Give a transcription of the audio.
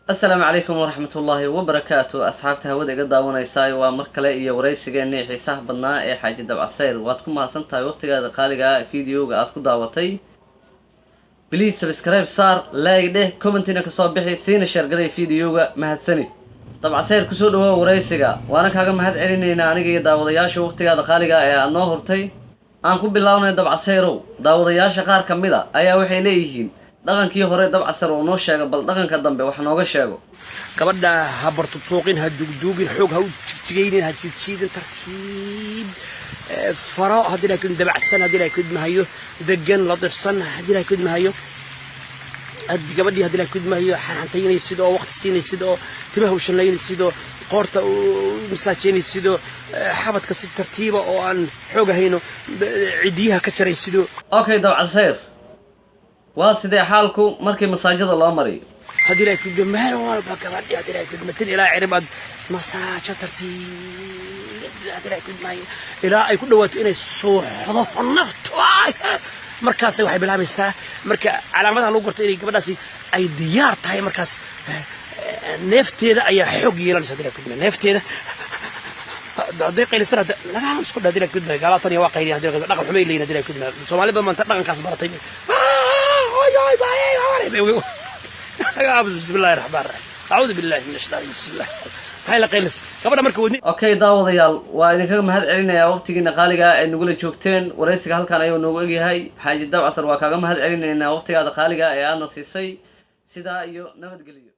السلام عليكم ورحمة الله وبركاته أصحابتها ودي قد داونيساي ومركلة إيا وريسيغاني حيساه بدنا إيه حاجة دبع السير واتكم ماسنتاي وقتيغا قاليغا فيديوغا أدكو داوتي بليز سبسكرايب صار لايك ده كومنتينا كسو بحي سينا شارقري فيديوغا مهدسني دبع السير كسو دوا وريسيغا وانا كاغا مهد علينينا انيغا داودياشا وقتيغا قاليغا إيه أنو هورتي aanku bilawnay dabcaseerow daawadayaasha qaar kamida ayaa waxay leeyihiin dhaqankii hore dabcaseer oo noo sheegay bal dhaqanka dambe wax nooga sheego gabadha ha barto tooqin ha dugduugin xoog ha u jigaynin ha jiidin tartiib faro hadii la kun dabacsan hadii la kun mahayo degan la dirsan hadii la kun mahayo gabadhi hadii la kun mahayo xanaantaynay sidoo waqti siinay sidoo timaha u shanlaynay sidoo qoorta u masaajinay sidoo xabadka si tartiiba oo aan xoog ahayno cidiyaha ka jaray sidoo okay dabcaseer waa sidee xaalku markii masaajida loo mariyo hadii la kun meel walba gabadhi hadii la kun matin ilaa ciribad masaajo tartiib hadii la kun mahayo ilaa ay ku dhawaato inay sooxdo naftu markaas waxay bilaabaysaa marka calaamadaha lagu garto inay gabadhaasi ay diyaar tahay markaas neefteeda ayaa xoog yeelanaysa hadii la kun neefteeda hadii qaylisana laga isku hadii la kun galatan iyo waa qayli hadii la dhaqan xumay leeyna hadii la kun Soomaaliba maanta dhaqankaas baratay بسم الله الرحمن الرحيم أعوذ بالله من الشيطان بسم الله هاي لقيلس قبل مركب ودني اوكي daawadayaal waa idinkaga mahad celinayaa waqtigiina qaaliga ee nugula joogteen wareysiga halkan ayuu noogu egyahay xaaji dabcaseer waa kaaga mahad celinaynaa waqtigaada qaaliga ee aadna siisay sidaa iyo nabadgelyo